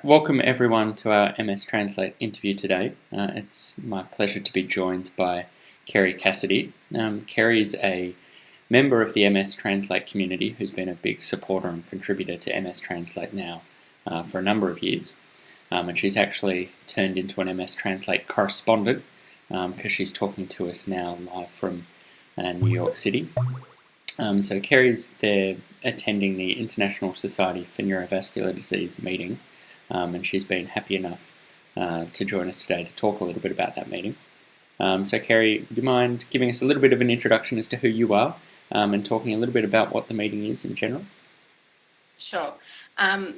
Welcome everyone to our MS Translate interview today. It's my pleasure to be joined by Kerry Cassidy. Kerry is a member of the MS Translate community who's been a big supporter and contributor to MS Translate now for a number of years. And she's actually turned into an MS Translate correspondent because she's talking to us now live from New York City. So Kerry's there attending the International Society for Neurovascular Disease meeting. And she's been happy enough to join us today to talk a little bit about that meeting. So Kerry, would you mind giving us a little bit of an introduction as to who you are and talking a little bit about what the meeting is in general? Sure. My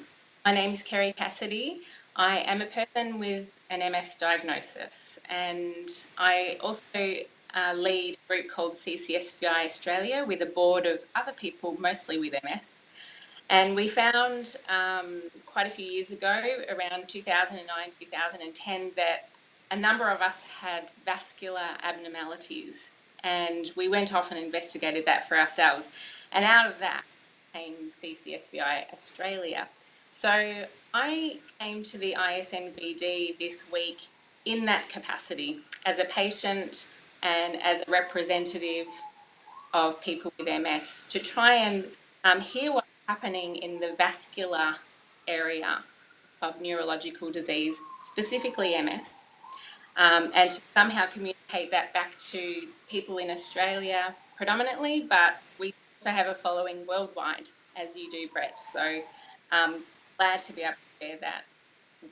name is Kerri Cassidy. I am a person with an MS diagnosis, and I also lead a group called CCSVI Australia with a board of other people, mostly with MS. And we found quite a few years ago, around 2009, 2010, that a number of us had vascular abnormalities. And we went off and investigated that for ourselves. And out of that came CCSVI Australia. So I came to the ISNVD this week in that capacity as a patient and as a representative of people with MS to try and hear what's happening in the vascular area of neurological disease, specifically MS, and to somehow communicate that back to people in Australia predominantly, but we also have a following worldwide, as you do, Brett. So glad to be able to share that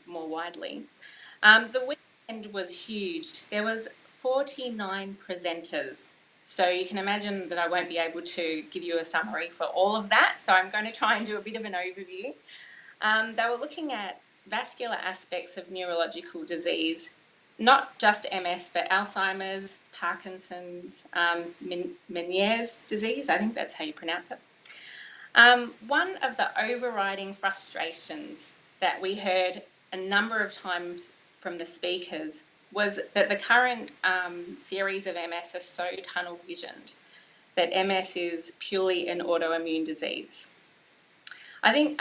more widely. The weekend was huge. There was 49 presenters. So you can imagine that I won't be able to give you a summary for all of that. So I'm going to try and do a bit of an overview. They were looking at vascular aspects of neurological disease, not just MS, but Alzheimer's, Parkinson's, Meniere's disease. I think that's how you pronounce it. One of the overriding frustrations that we heard a number of times from the speakers was that the current theories of MS are so tunnel visioned, that MS is purely an autoimmune disease. I think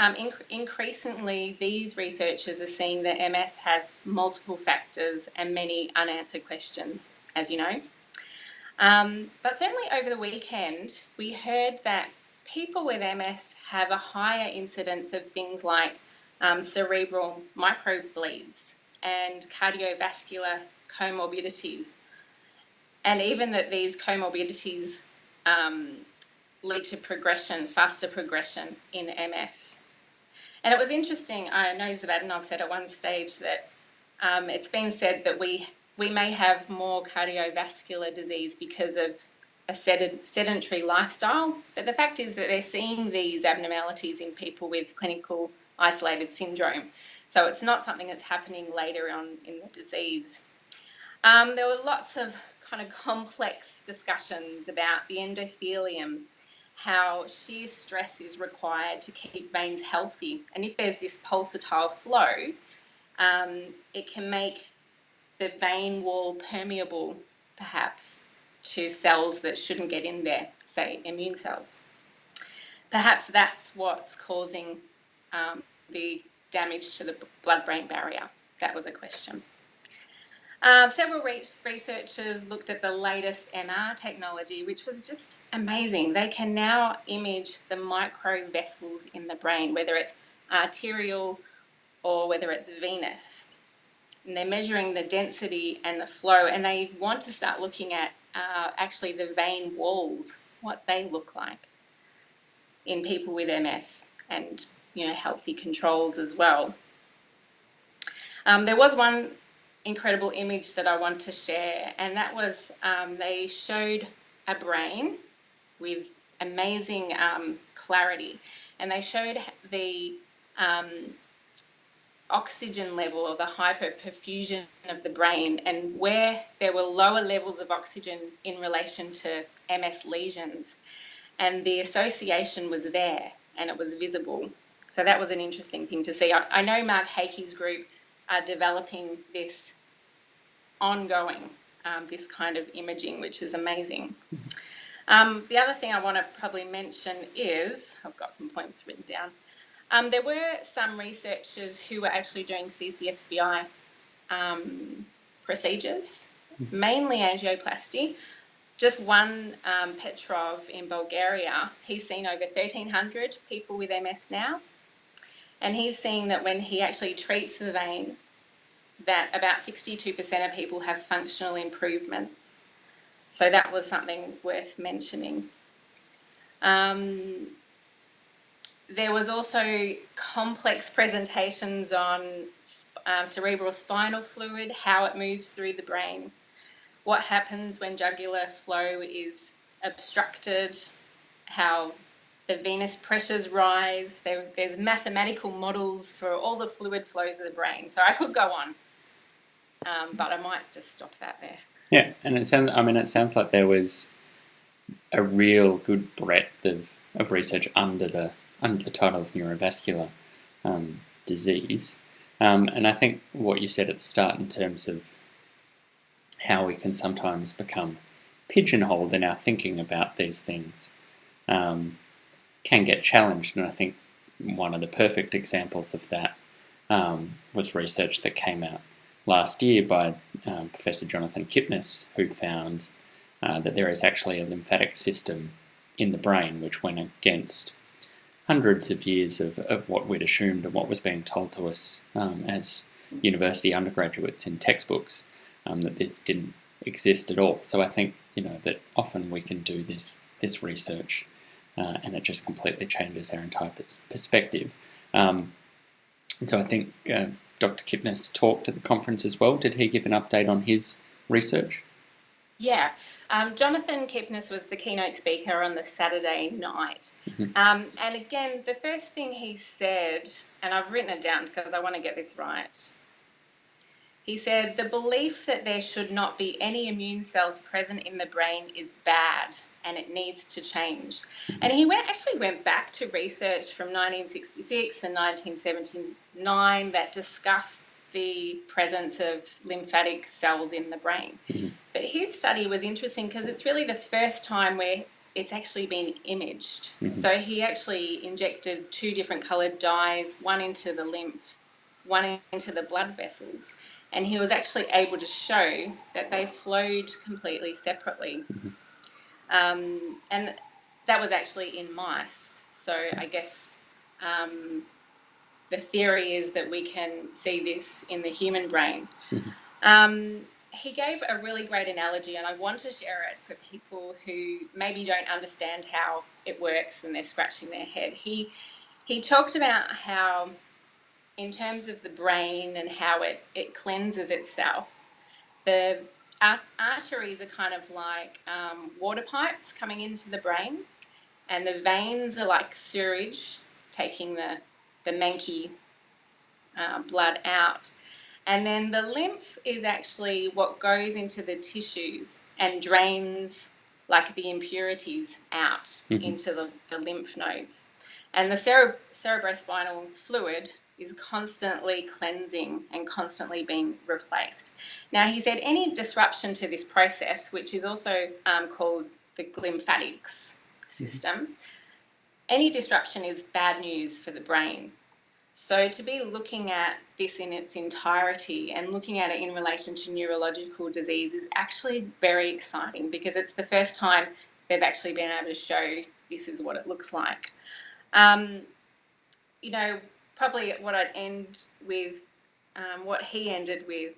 increasingly these researchers are seeing that MS has multiple factors and many unanswered questions, as you know. But certainly over the weekend, we heard that people with MS have a higher incidence of things like cerebral microbleeds and cardiovascular comorbidities, and even that these comorbidities lead to progression, faster progression in MS. And it was interesting, I know Zabadanov said at one stage that it's been said that we may have more cardiovascular disease because of a sedentary lifestyle, but the fact is that they're seeing these abnormalities in people with clinical isolated syndrome. So it's not something that's happening later on in the disease. There were lots of kind of complex discussions about the endothelium, how shear stress is required to keep veins healthy. And if there's this pulsatile flow, it can make the vein wall permeable, perhaps, to cells that shouldn't get in there, say immune cells. Perhaps that's what's causing the damage to the blood-brain barrier. That was a question. Several researchers looked at the latest MR technology, which was just amazing. They can now image the micro vessels in the brain, whether it's arterial or whether it's venous. And they're measuring the density and the flow, and they want to start looking at actually the vein walls, what they look like in people with MS, and healthy controls as well. There was one incredible image that I want to share, and that was they showed a brain with amazing clarity, and they showed the oxygen level or the hyperperfusion of the brain, and where there were lower levels of oxygen in relation to MS lesions, and the association was there and it was visible. So that was an interesting thing to see. I know Mark Hakey's group are developing this ongoing, this kind of imaging, which is amazing. The other thing I want to probably mention is, I've got some points written down, There were some researchers who were actually doing CCSVI procedures, mainly angioplasty. Just one, Petrov in Bulgaria, he's seen over 1,300 people with MS now, and he's seeing that when he actually treats the vein, that about 62% of people have functional improvements. So that was something worth mentioning. There was also complex presentations on cerebral spinal fluid, how it moves through the brain, what happens when jugular flow is obstructed, how the venous pressures rise. There's mathematical models for all the fluid flows of the brain. So I could go on, but I might just stop that there. Yeah, and it sounds like there was a real good breadth of research under the title of neurovascular disease. And I think what you said at the start in terms of how we can sometimes become pigeonholed in our thinking about these things can get challenged. And I think one of the perfect examples of that was research that came out last year by Professor Jonathan Kipnis, who found that there is actually a lymphatic system in the brain which went against hundreds of years of what we'd assumed and what was being told to us as university undergraduates in textbooks, that this didn't exist at all. So I think that often we can do this research and it just completely changes our entire perspective. And so I think Dr. Kipnis talked at the conference as well. Did he give an update on his research? Yeah. Jonathan Kipnis was the keynote speaker on the Saturday night. And again, the first thing he said, and I've written it down because I want to get this right. He said, the belief that there should not be any immune cells present in the brain is bad and it needs to change. And he actually went back to research from 1966 and 1979 that discussed the presence of lymphatic cells in the brain. But his study was interesting because it's really the first time where it's actually been imaged. So he actually injected 2 different coloured dyes, one into the lymph, one into the blood vessels. And he was actually able to show that they flowed completely separately. And that was actually in mice. So I guess the theory is that we can see this in the human brain. He gave a really great analogy, and I want to share it for people who maybe don't understand how it works and they're scratching their head. He talked about how, in terms of the brain and how it cleanses itself, the arteries are kind of like water pipes coming into the brain, and the veins are like sewage taking the manky blood out. And then the lymph is actually what goes into the tissues and drains like the impurities out into the lymph nodes. And the cerebrospinal fluid is constantly cleansing and constantly being replaced. Now, he said any disruption to this process, which is also called the lymphatics system, any disruption is bad news for the brain. So to be looking at this in its entirety and looking at it in relation to neurological disease is actually very exciting, because it's the first time they've actually been able to show this is what it looks like. Probably what I'd end with, what he ended with,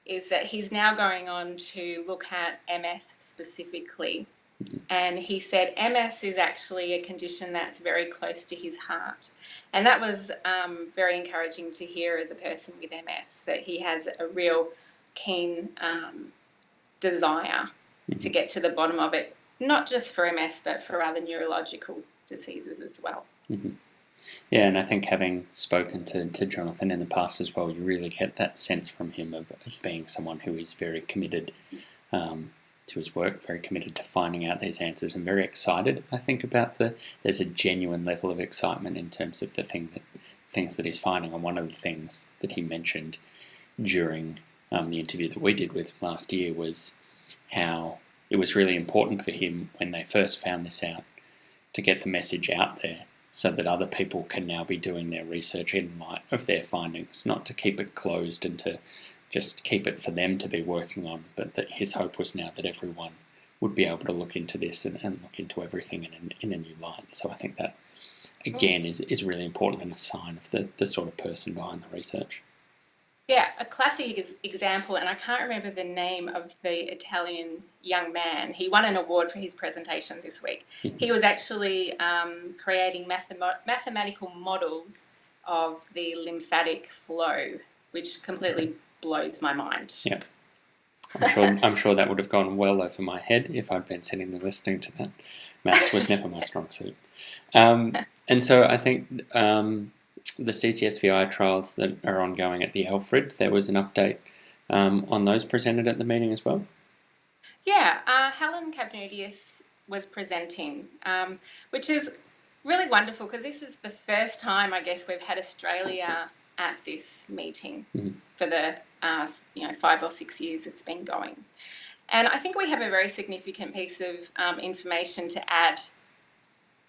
is that he's now going on to look at MS specifically. And he said MS is actually a condition that's very close to his heart. And that was very encouraging to hear as a person with MS, that he has a real keen desire to get to the bottom of it, not just for MS, but for other neurological diseases as well. Yeah, and I think having spoken to Jonathan in the past as well, you really get that sense from him of being someone who is very committed to his work, very committed to finding out these answers, and very excited, I think, about there's a genuine level of excitement in terms of the things that he's finding. And one of the things that he mentioned during the interview that we did with him last year was how it was really important for him when they first found this out to get the message out there so that other people can now be doing their research in light of their findings, not to keep it closed and to just keep it for them to be working on, but that his hope was now that everyone would be able to look into this and look into everything in a new light. So I think that, again, is really important and a sign of the sort of person behind the research. Yeah, a classic example, and I can't remember the name of the Italian young man. He won an award for his presentation this week. He was actually creating mathematical models of the lymphatic flow, which completely blows my mind. Yeah. I'm sure that would have gone well over my head if I'd been sitting there listening to that. Maths was never my strong suit. And so I think the CCSVI trials that are ongoing at the Alfred, there was an update on those presented at the meeting as well? Yeah, Helen Cavnudius was presenting, which is really wonderful because this is the first time, I guess, we've had Australia at this meeting for the 5 or 6 years it's been going. And I think we have a very significant piece of information to add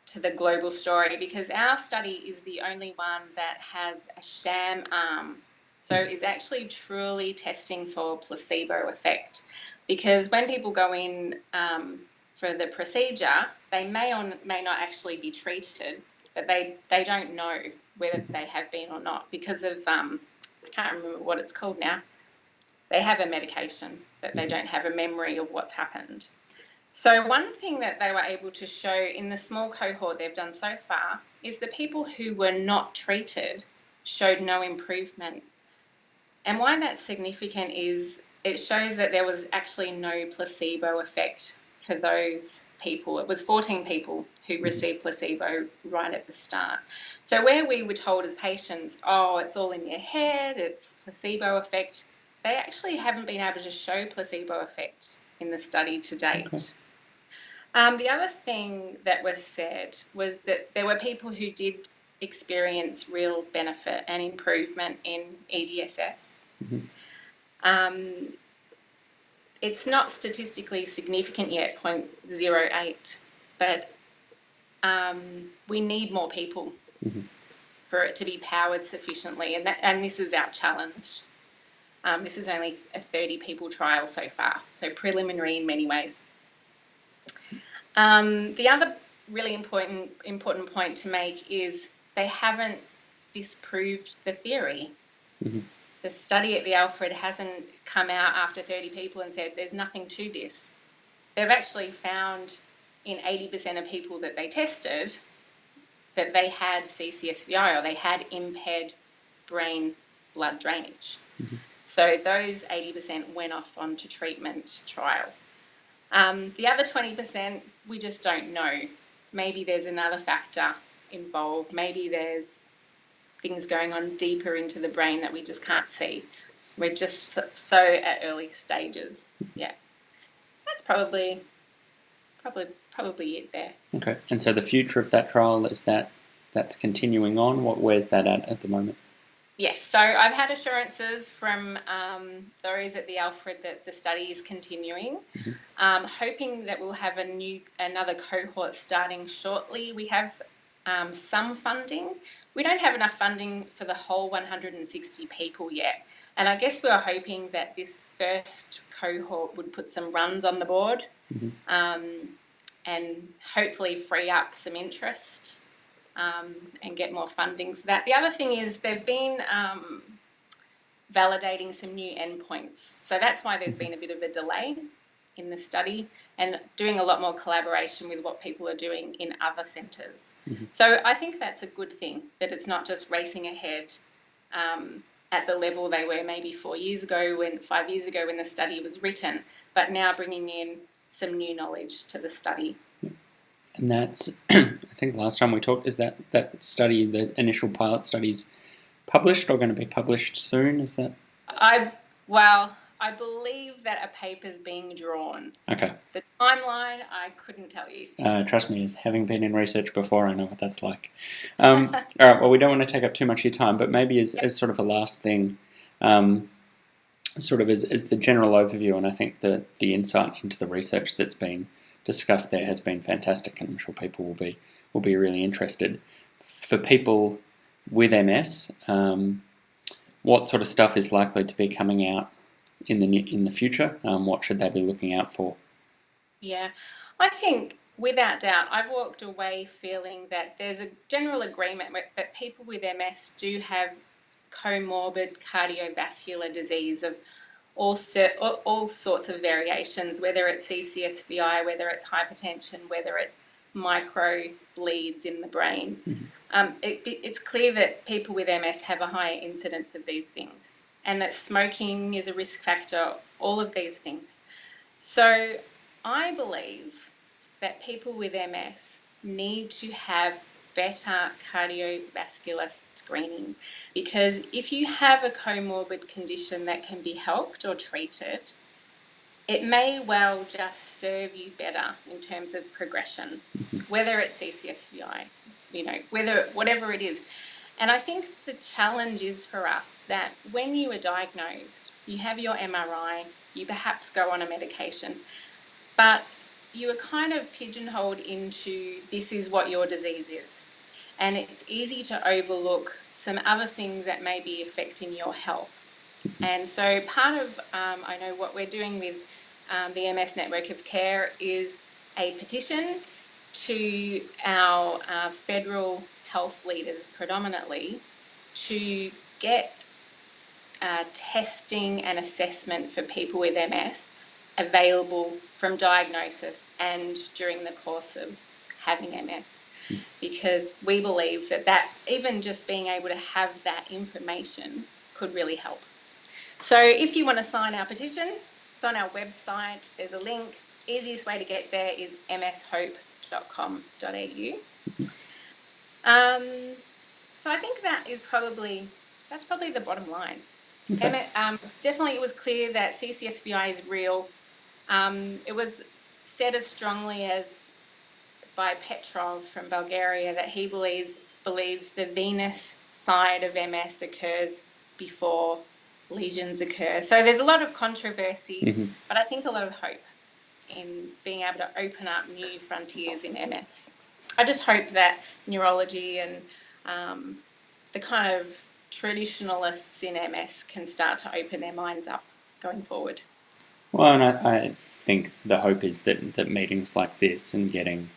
to the global story, because our study is the only one that has a sham arm, so is actually truly testing for placebo effect. Because when people go in for the procedure, they may or may not actually be treated, but they don't know whether they have been or not because of, I can't remember what it's called now. They have a medication, but they don't have a memory of what's happened. So one thing that they were able to show in the small cohort they've done so far is the people who were not treated showed no improvement. And why that's significant is it shows that there was actually no placebo effect for those people. It was 14 people who received placebo right at the start. So where we were told as patients, oh, it's all in your head, it's placebo effect, they actually haven't been able to show placebo effect in the study to date. Okay. The other thing that was said was that there were people who did experience real benefit and improvement in EDSS. It's not statistically significant yet, 0.08, but we need more people for it to be powered sufficiently, and this is our challenge. This is only a 30-people trial so far, so preliminary in many ways. The other really important point to make is they haven't disproved the theory. The study at the Alfred hasn't come out after 30 people and said there's nothing to this. They've actually found in 80% of people that they tested that they had CCSVI, or they had impaired brain blood drainage. So those 80% went off onto treatment trial. The other 20%, we just don't know. Maybe there's another factor involved. Maybe there's things going on deeper into the brain that we just can't see. We're just so at early stages. Yeah, that's probably it there. Okay, and so the future of that trial is that's continuing on. Where's that at the moment? Yes, so I've had assurances from those at the Alfred that the study is continuing. Hoping that we'll have another cohort starting shortly. We have some funding. We don't have enough funding for the whole 160 people yet. And I guess we were hoping that this first cohort would put some runs on the board and hopefully free up some interest and get more funding for that. The other thing is they've been validating some new endpoints. So that's why there's been a bit of a delay in the study, and doing a lot more collaboration with what people are doing in other centres. So I think that's a good thing, that it's not just racing ahead at the level they were maybe 5 years ago when the study was written, but now bringing in some new knowledge to the study. And that's, I think last time we talked, is that study, the initial pilot studies, published or going to be published soon? Is that? I believe that a paper's being drawn. Okay. The timeline, I couldn't tell you. Trust me, as having been in research before, I know what that's like. All right, well, we don't want to take up too much of your time, but maybe as sort of a last thing, sort of as the general overview, and I think the insight into the research that's been discussed there has been fantastic, and I'm sure people will be really interested. for people with MS, what sort of stuff is likely to be coming out in the future? What should they be looking out for? Yeah, I think without doubt, I've walked away feeling that there's a general agreement that people with MS do have comorbid cardiovascular disease of all sorts of variations, whether it's CCSVI, whether it's hypertension, whether it's micro bleeds in the brain. It's clear that people with MS have a higher incidence of these things, and that smoking is a risk factor, all of these things. So I believe that people with MS need to have better cardiovascular screening, because if you have a comorbid condition that can be helped or treated, it may well just serve you better in terms of progression, whether it's CCSVI, whatever it is. And I think the challenge is for us that when you are diagnosed, you have your MRI, you perhaps go on a medication, but you are kind of pigeonholed into this is what your disease is. And it's easy to overlook some other things that may be affecting your health. And so part of, I know what we're doing with the MS Network of Care is a petition to our federal health leaders predominantly to get testing and assessment for people with MS available from diagnosis and during the course of having MS, because we believe that even just being able to have that information could really help. So if you want to sign our petition, it's on our website. There's a link. Easiest way to get there is mshope.com.au. So I think that's probably the bottom line. Okay. Definitely, it was clear that CCSVI is real. It was said as strongly as by Petrov from Bulgaria that he believes the venous side of MS occurs before lesions occur. So there's a lot of controversy, but I think a lot of hope in being able to open up new frontiers in MS. I just hope that neurology and the kind of traditionalists in MS can start to open their minds up going forward. Well, and I think the hope is that meetings like this and getting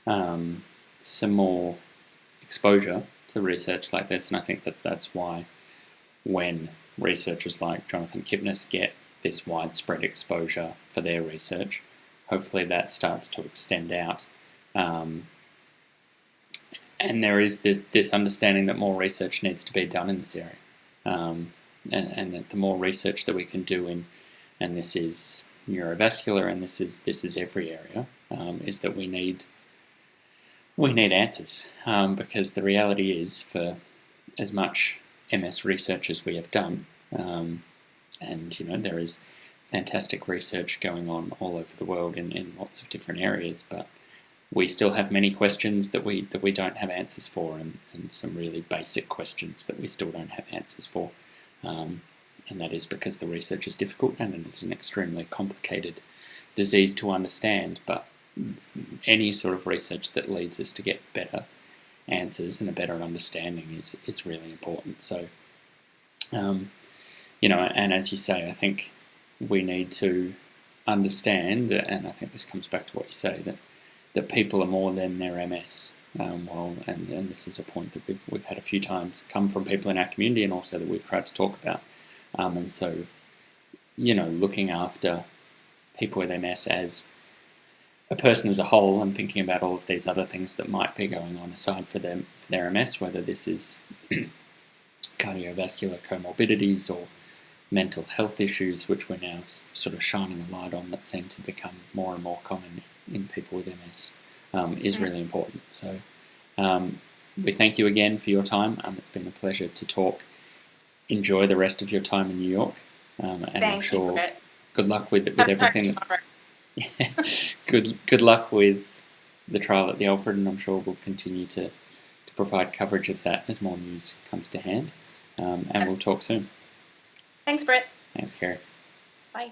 some more exposure to research like this, and I think that's why when researchers like Jonathan Kipnis get this widespread exposure for their research, hopefully that starts to extend out. And there is this understanding that more research needs to be done in this area, and that the more research that we can do in, and this is neurovascular, and this is every area, is that we need answers, because the reality is, for as much MS research as we have done, and there is fantastic research going on all over the world in lots of different areas, but we still have many questions that we don't have answers for, and some really basic questions that we still don't have answers for. And that is because the research is difficult and it is an extremely complicated disease to understand. But any sort of research that leads us to get better answers and a better understanding is really important. So, and as you say, I think we need to understand, and I think this comes back to what you say, that people are more than their MS. And this is a point that we've had a few times come from people in our community, and also that we've tried to talk about. And so, looking after people with MS as a person as a whole, and thinking about all of these other things that might be going on aside for their MS, whether this is cardiovascular comorbidities or mental health issues, which we're now sort of shining a light on, that seem to become more and more common in people with MS, is really important. So we thank you again for your time. It's been a pleasure to talk. Enjoy the rest of your time in New York, and I'm sure good luck with everything. Good luck with the trial at the Alfred, and I'm sure we'll continue to provide coverage of that as more news comes to hand. And we'll talk soon. Thanks, Brett. Thanks, Kerri. Bye.